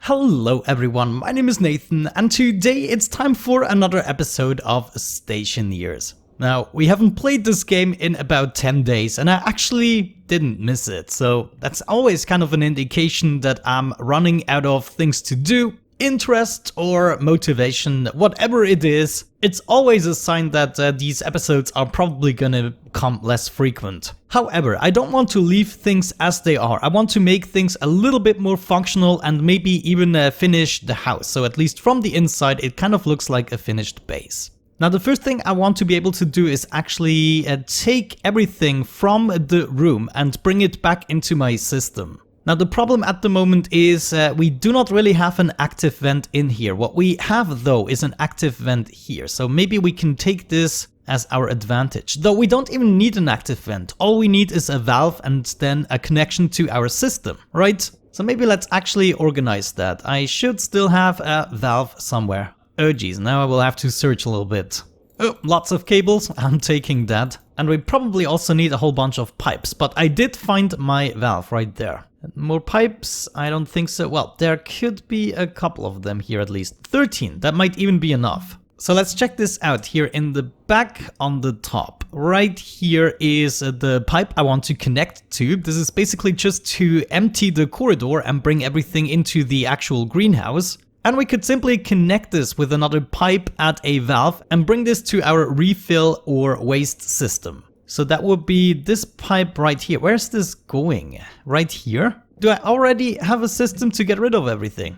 Hello everyone, my name is Nathan and today it's time for another episode of Stationeers. Now, we haven't played this game in about 10 days and I actually didn't miss it, so that's always kind of an indication that I'm running out of things to do, interest or motivation, whatever it is. It's always a sign that these episodes are probably gonna become less frequent. However, I don't want to leave things as they are. I want to make things a little bit more functional and maybe even finish the house. So at least from the inside, it kind of looks like a finished base. Now, the first thing I want to be able to do is actually take everything from the room and bring it back into my system. Now, the problem at the moment is we do not really have an active vent in here. What we have though is an active vent here. So maybe we can take this as our advantage. Though we don't even need an active vent. All we need is a valve and then a connection to our system, right? So maybe let's actually organize that. I should still have a valve somewhere. Oh geez, now I will have to search a little bit. Oh, lots of cables, I'm taking that. And we probably also need a whole bunch of pipes, but I did find my valve right there. More pipes? I don't think so. Well, there could be a couple of them here at least. 13, that might even be enough. So let's check this out here in the back on the top. Right here is the pipe I want to connect to. This is basically just to empty the corridor and bring everything into the actual greenhouse. And we could simply connect this with another pipe at a valve and bring this to our refill or waste system. So that would be this pipe right here. Where's this going? Right here? Do I already have a system to get rid of everything?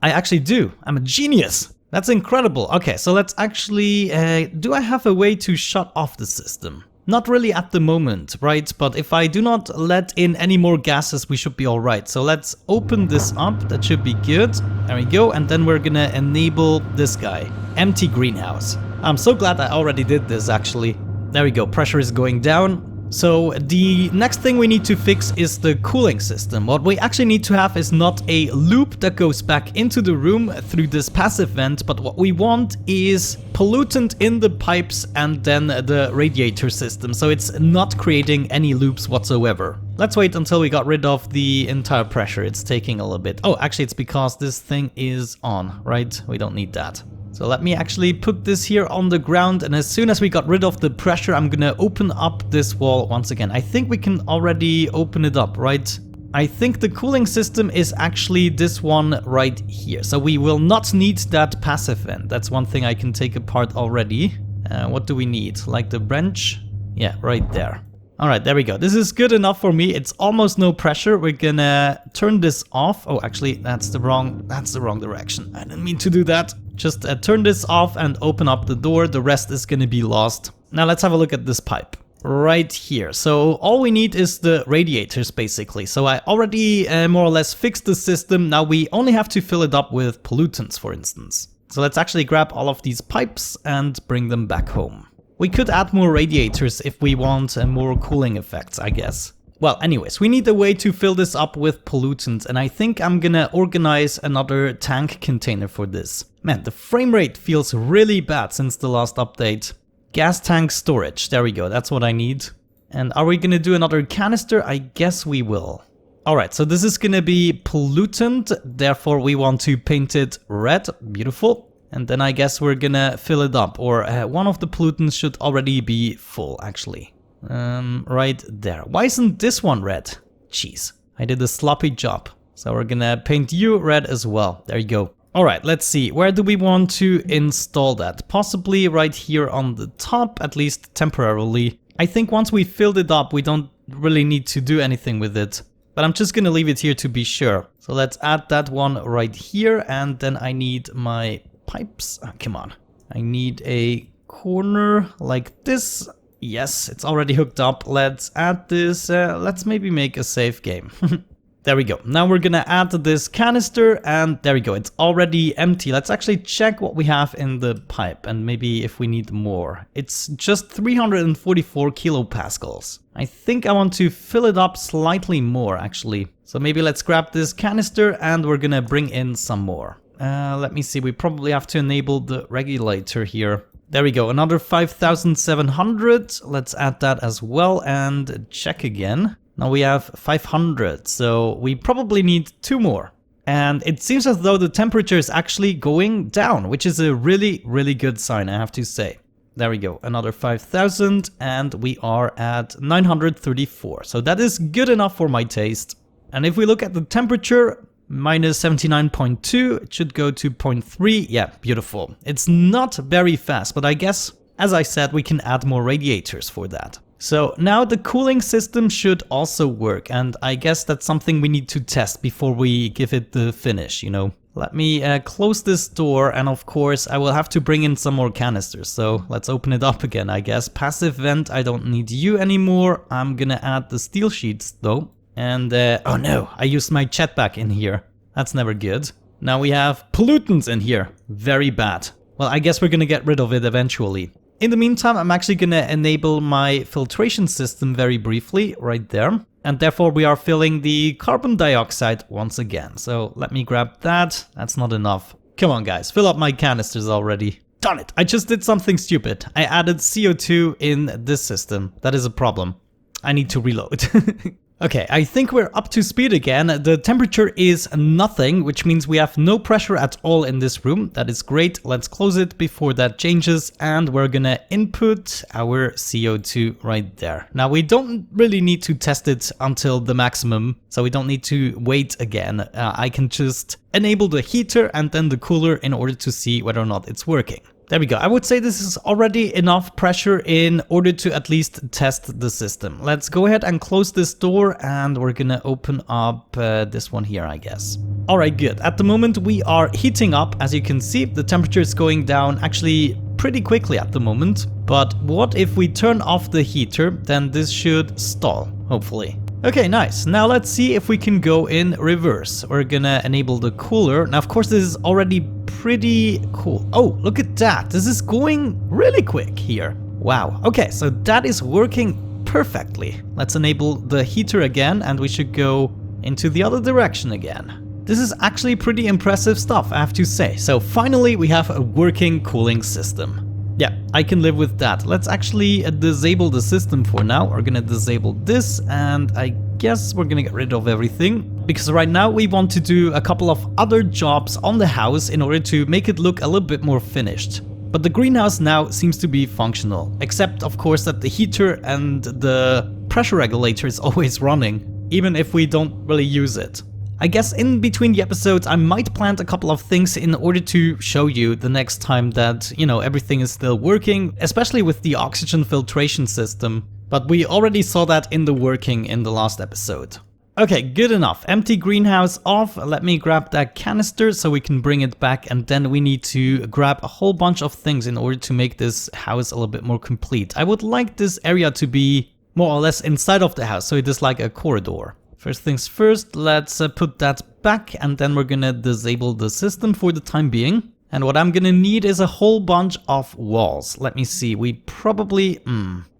I actually do. I'm a genius. That's incredible. Okay, so let's actually... do I have a way to shut off the system? Not really at the moment, right? But if I do not let in any more gases, we should be all right. So let's open this up. That should be good. There we go. And then we're gonna enable this guy. Empty greenhouse. I'm so glad I already did this, actually. There we go. Pressure is going down. So the next thing we need to fix is the cooling system. What we actually need to have is not a loop that goes back into the room through this passive vent, but what we want is pollutant in the pipes and then the radiator system, so it's not creating any loops whatsoever. Let's wait until we got rid of the entire pressure. It's taking a little bit. Oh, actually it's because this thing is on, right? We don't need that. So let me actually put this here on the ground, and as soon as we got rid of the pressure, I'm gonna open up this wall once again. I think we can already open it up, right? I think the cooling system is actually this one right here. So we will not need that passive vent. That's one thing I can take apart already. What do we need? Like the branch? Yeah, right there. All right, there we go. This is good enough for me. It's almost no pressure. We're gonna turn this off. Oh, actually, that's the wrong direction. I didn't mean to do that. Just turn this off and open up the door. The rest is gonna be lost. Now let's have a look at this pipe right here. So all we need is the radiators basically. So I already more or less fixed the system. Now we only have to fill it up with pollutants, for instance. So let's actually grab all of these pipes and bring them back home. We could add more radiators if we want more cooling effects, I guess. Well, anyways, we need a way to fill this up with pollutants, and I think I'm gonna organize another tank container for this. Man, the frame rate feels really bad since the last update. Gas tank storage, there we go, that's what I need. And are we gonna do another canister? I guess we will. Alright, so this is gonna be pollutant, therefore we want to paint it red, beautiful. And then I guess we're gonna fill it up, or one of the pollutants should already be full, actually. Right there. Why isn't this one red? Jeez, I did a sloppy job. So we're gonna paint you red as well. There you go. Alright, let's see. Where do we want to install that? Possibly right here on the top, at least temporarily. I think once we filled it up, we don't really need to do anything with it. But I'm just gonna leave it here to be sure. So let's add that one right here, and then I need my pipes. Oh, come on. I need a corner like this. Yes, it's already hooked up. Let's add this. Let's maybe make a save game. There we go. Now we're gonna add this canister, and there we go. It's already empty. Let's actually check what we have in the pipe and maybe if we need more. It's just 344 kilopascals. I think I want to fill it up slightly more actually. So maybe let's grab this canister and we're gonna bring in some more. Let me see, we probably have to enable the regulator here. There we go, another 5,700. Let's add that as well and check again. Now we have 500, so we probably need 2 more. And it seems as though the temperature is actually going down, which is a really, really good sign, I have to say. There we go, another 5,000, and we are at 934. So that is good enough for my taste. And if we look at the temperature, minus 79.2, it should go to 0.3. Yeah, beautiful. It's not very fast, but I guess, as I said, we can add more radiators for that. So now the cooling system should also work, and I guess that's something we need to test before we give it the finish, you know. Let me close this door, and of course I will have to bring in some more canisters, so let's open it up again, I guess. Passive vent, I don't need you anymore. I'm gonna add the steel sheets though. And oh no, I used my jetpack in here. That's never good. Now we have pollutants in here. Very bad. Well, I guess we're gonna get rid of it eventually. In the meantime, I'm actually gonna enable my filtration system very briefly right there. And therefore we are filling the carbon dioxide once again. So let me grab that. That's not enough. Come on guys, fill up my canisters already. Darn it, I just did something stupid. I added CO2 in this system. That is a problem. I need to reload. Okay, I think we're up to speed again. The temperature is nothing, which means we have no pressure at all in this room. That is great. Let's close it before that changes, and we're gonna input our CO2 right there. Now, we don't really need to test it until the maximum, so we don't need to wait again. I can just enable the heater and then the cooler in order to see whether or not it's working. There we go. I would say this is already enough pressure in order to at least test the system. Let's go ahead and close this door, and we're gonna open up this one here, I guess. All right, good. At the moment we are heating up. As you can see, the temperature is going down actually pretty quickly at the moment. But what if we turn off the heater? Then this should stall, hopefully. Okay, nice. Now let's see if we can go in reverse. We're gonna enable the cooler. Now, of course, this is already pretty cool. Oh, look at that. This is going really quick here. Wow. Okay, so that is working perfectly. Let's enable the heater again, and we should go into the other direction again. This is actually pretty impressive stuff, I have to say. So finally, we have a working cooling system. Yeah, I can live with that. Let's actually disable the system for now. We're gonna disable this, and I guess we're gonna get rid of everything. Because right now we want to do a couple of other jobs on the house in order to make it look a little bit more finished. But the greenhouse now seems to be functional. Except, of course, that the heater and the pressure regulator is always running, even if we don't really use it. I guess in between the episodes I might plant a couple of things in order to show you the next time that, you know, everything is still working, especially with the oxygen filtration system. But we already saw that in the working in the last episode. Okay, good enough. Empty greenhouse off. Let me grab that canister so we can bring it back, and then we need to grab a whole bunch of things in order to make this house a little bit more complete. I would like this area to be more or less inside of the house, so it is like a corridor. First things first, let's put that back, and then we're gonna disable the system for the time being. And what I'm gonna need is a whole bunch of walls. Let me see, we probably,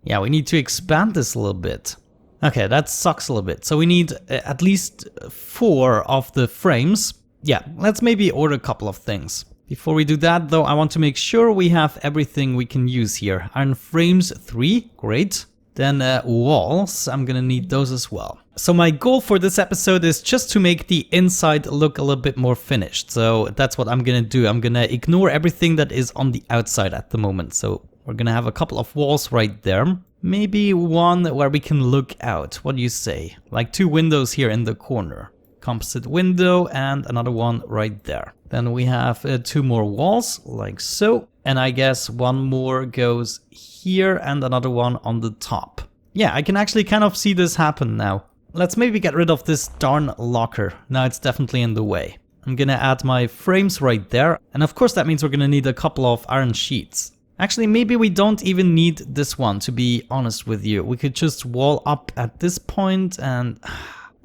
yeah, we need to expand this a little bit. Okay, that sucks a little bit. So we need at least 4 of the frames. Yeah, let's maybe order a couple of things. Before we do that though, I want to make sure we have everything we can use here. Iron frames 3, great. Then walls, I'm gonna need those as well. So my goal for this episode is just to make the inside look a little bit more finished. So that's what I'm gonna do. I'm gonna ignore everything that is on the outside at the moment. So we're gonna have a couple of walls right there. Maybe one where we can look out. What do you say? Like 2 windows here in the corner. Composite window and another one right there. Then we have 2 more walls like so. And I guess one more goes here and another one on the top. Yeah, I can actually kind of see this happen now. Let's maybe get rid of this darn locker. Now it's definitely in the way. I'm gonna add my frames right there. And of course that means we're gonna need a couple of iron sheets. Actually, maybe we don't even need this one, to be honest with you. We could just wall up at this point and...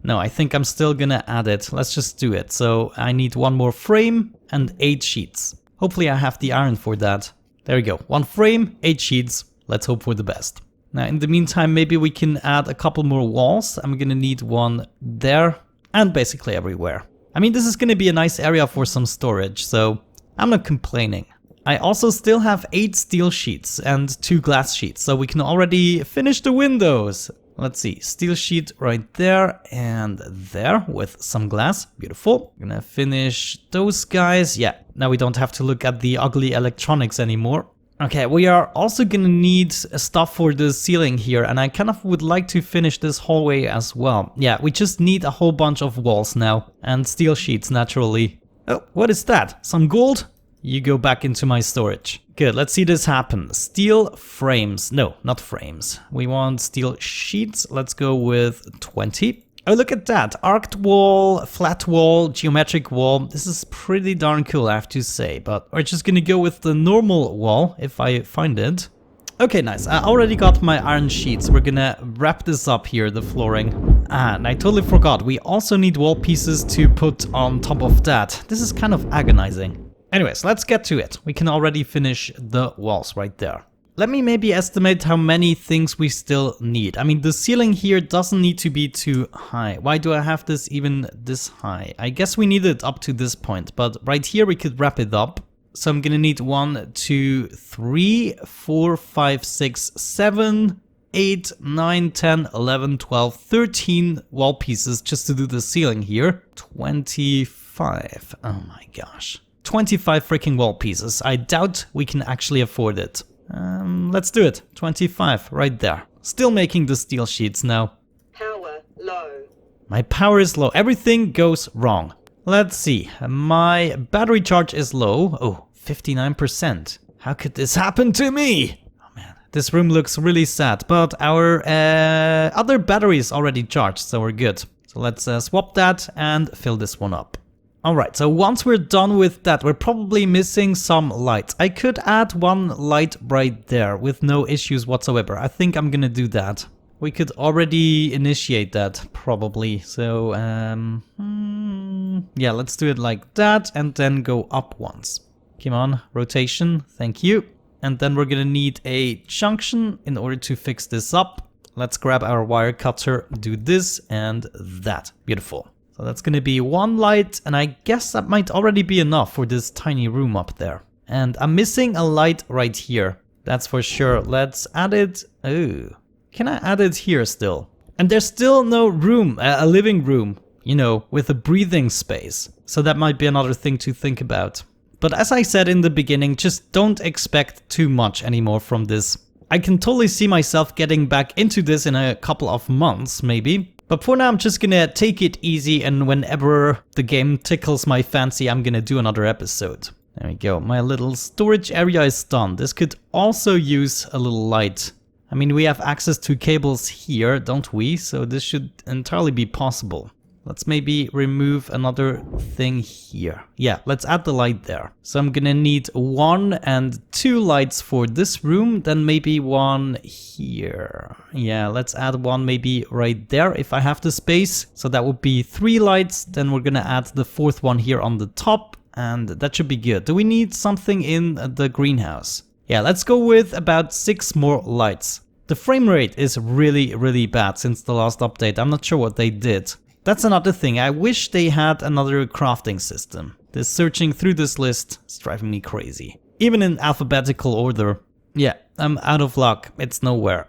No, I think I'm still gonna add it. Let's just do it. So I need 1 more frame and 8 sheets. Hopefully I have the iron for that. There we go. 1 frame, 8 sheets. Let's hope for the best. Now in the meantime, maybe we can add a couple more walls. I'm gonna need 1 there and basically everywhere. I mean, this is gonna be a nice area for some storage, so I'm not complaining. I also still have 8 steel sheets and 2 glass sheets, so we can already finish the windows. Let's see, steel sheet right there and there with some glass. Beautiful. Gonna finish those guys. Yeah, now we don't have to look at the ugly electronics anymore. Okay, we are also gonna need stuff for the ceiling here, and I kind of would like to finish this hallway as well. Yeah, we just need a whole bunch of walls now, and steel sheets naturally. Oh, what is that? Some gold? You go back into my storage. Good, let's see this happen. Steel frames. No, not frames. We want steel sheets. Let's go with 20. Oh, look at that. Arced wall, flat wall, geometric wall. This is pretty darn cool, I have to say. But we're just gonna go with the normal wall, if I find it. Okay, nice. I already got my iron sheets. We're gonna wrap this up here, the flooring. And I totally forgot. We also need wall pieces to put on top of that. This is kind of agonizing. Anyways, let's get to it. We can already finish the walls right there. Let me maybe estimate how many things we still need. I mean, the ceiling here doesn't need to be too high. Why do I have this even this high? I guess we need it up to this point, but right here we could wrap it up. So I'm gonna need 1, 2, 3, 4, 5, 6, 7, 8, 9, 10, 11, 12, 13 wall pieces just to do the ceiling here. 25. Oh my gosh. 25 freaking wall pieces. I doubt we can actually afford it. Let's do it. 25 right there. Still making the steel sheets now. Power low. My power is low. Everything goes wrong. Let's see. My battery charge is low. Oh, 59%. How could this happen to me? Oh man, this room looks really sad, but our other battery is already charged, so we're good. So let's swap that and fill this one up. Alright, so once we're done with that, we're probably missing some lights. I could add one light right there with no issues whatsoever. I think I'm gonna do that. We could already initiate that, probably. So, yeah, let's do it like that and then go up once. Come on, rotation, thank you. And then we're gonna need a junction in order to fix this up. Let's grab our wire cutter, do this and that. Beautiful. So that's gonna be one light, and I guess that might already be enough for this tiny room up there. And I'm missing a light right here. That's for sure. Let's add it. Oh, can I add it here still? And there's still no room, a living room, you know, with a breathing space. So that might be another thing to think about. But as I said in the beginning, just don't expect too much anymore from this. I can totally see myself getting back into this in a couple of months, maybe. But for now, I'm just gonna take it easy, and whenever the game tickles my fancy, I'm gonna do another episode. There we go, my little storage area is done. This could also use a little light. I mean, we have access to cables here, don't we? So this should entirely be possible. Let's maybe remove another thing here. Yeah, let's add the light there. So I'm gonna need 1 and 2 lights for this room, then maybe 1 here. Yeah, let's add 1 maybe right there if I have the space. So that would be 3 lights. Then we're gonna add the 4th one here on the top, and that should be good. Do we need something in the greenhouse? Yeah, let's go with about 6 more lights. The frame rate is really, really bad since the last update. I'm not sure what they did. That's another thing. I wish they had another crafting system. This searching through this list is driving me crazy. Even in alphabetical order. Yeah, I'm out of luck. It's nowhere.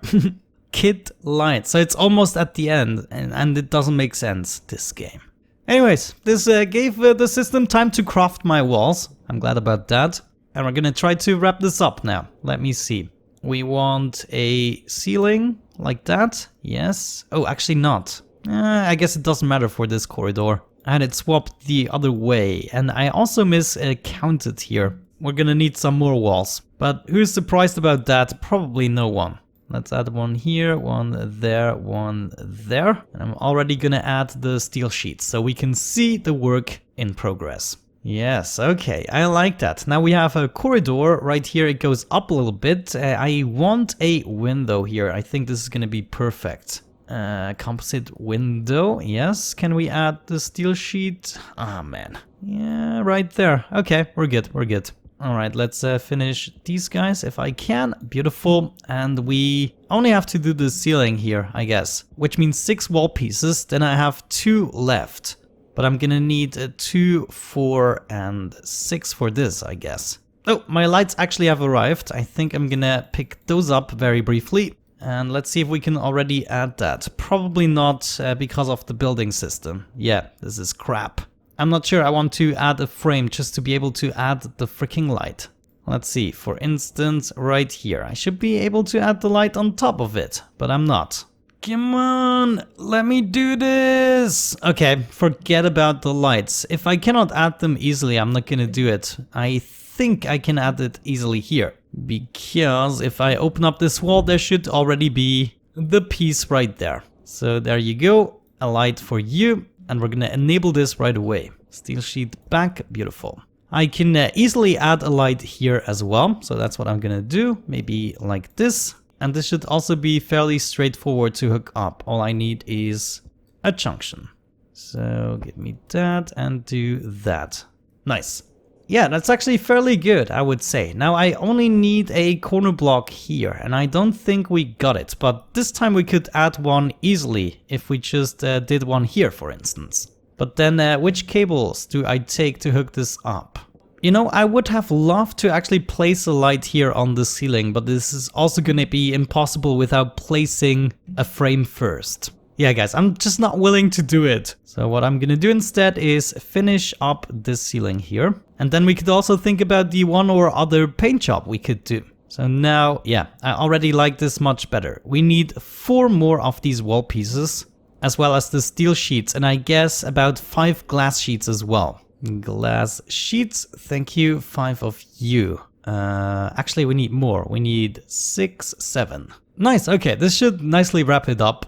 Kit light. So it's almost at the end, and it doesn't make sense, this game. Anyways, this gave the system time to craft my walls. I'm glad about that. And we're gonna try to wrap this up now. Let me see. We want a ceiling like that. Yes. Oh, actually not. I guess it doesn't matter for this corridor. I had it swapped the other way, and I also miscounted here. We're gonna need some more walls, but who's surprised about that? Probably no one. Let's add 1 here, 1 there, 1 there. And I'm already gonna add the steel sheets so we can see the work in progress. Yes, okay, I like that. Now we have a corridor right here. It goes up a little bit. I want a window here. I think this is gonna be perfect. Composite window, yes. Can we add the steel sheet? Ah, man. Yeah, right there. Okay, we're good, we're good. All right, let's finish these guys if I can. Beautiful. And we only have to do the ceiling here, I guess, which means 6 wall pieces. Then I have 2 left, but I'm gonna need 2, 4, and 6 for this, I guess. Oh, my lights actually have arrived. I think I'm gonna pick those up very briefly. And let's see if we can already add that. Probably not because of the building system. Yeah, this is crap. I'm not sure I want to add a frame just to be able to add the freaking light. Let's see, for instance, right here. I should be able to add the light on top of it, but I'm not. Come on, let me do this. Okay, forget about the lights. If I cannot add them easily, I'm not gonna do it. I think I can add it easily here. Because if I open up this wall, there should already be the piece right there. So there you go, a light for you. And we're gonna enable this right away. Steel sheet back, beautiful. I can easily add a light here as well. So that's what I'm gonna do, maybe like this. And this should also be fairly straightforward to hook up. All I need is a junction. So give me that and do that. Nice. Yeah, that's actually fairly good, I would say. Now I only need a corner block here, and I don't think we got it, but this time we could add one easily if we just did one here, for instance. But then which cables do I take to hook this up? You know, I would have loved to actually place a light here on the ceiling, but this is also gonna be impossible without placing a frame first. Yeah guys, I'm just not willing to do it. So what I'm gonna do instead is finish up this ceiling here. And then we could also think about the one or other paint job we could do. So now, yeah, I already like this much better. We need 4 more of these wall pieces, as well as the steel sheets, and I guess about 5 glass sheets as well. Glass sheets, thank you, 5 of you. Actually, we need more. We need 6, 7. Nice, okay, this should nicely wrap it up.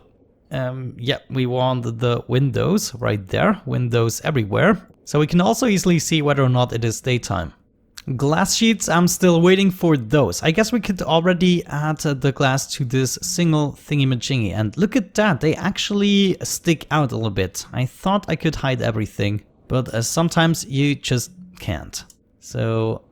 Yeah, we want the windows right there, windows everywhere. So we can also easily see whether or not it is daytime. Glass sheets, I'm still waiting for those. I guess we could already add the glass to this single thingy-majingy. And look at that, they actually stick out a little bit. I thought I could hide everything, but sometimes you just can't. So,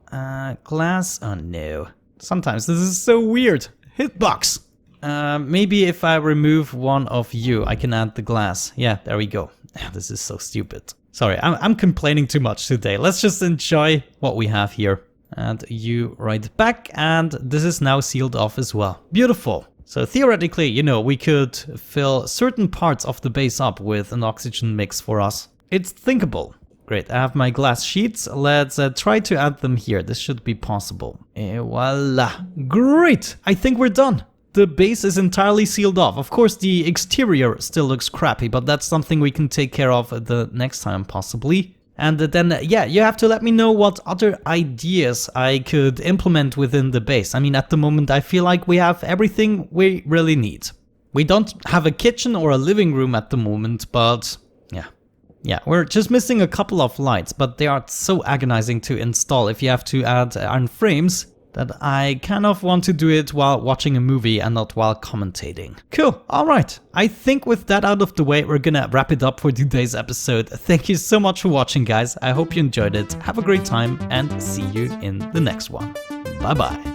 glass, oh no. Sometimes this is so weird. Hitbox. Maybe if I remove one of you, I can add the glass. Yeah, there we go. This is so stupid. Sorry, I'm complaining too much today. Let's just enjoy what we have here. And you right back, and this is now sealed off as well. Beautiful. So theoretically, you know, we could fill certain parts of the base up with an oxygen mix for us. It's thinkable. Great, I have my glass sheets. Let's try to add them here. This should be possible. Et voila. Great, I think we're done. The base is entirely sealed off. Of course, the exterior still looks crappy, but that's something we can take care of the next time, possibly. And then, yeah, you have to let me know what other ideas I could implement within the base. I mean, at the moment, I feel like we have everything we really need. We don't have a kitchen or a living room at the moment, but yeah. Yeah, we're just missing a couple of lights, but they are so agonizing to install if you have to add iron frames, that I kind of want to do it while watching a movie and not while commentating. Cool, alright. I think with that out of the way, we're gonna wrap it up for today's episode. Thank you so much for watching, guys. I hope you enjoyed it. Have a great time and see you in the next one. Bye bye.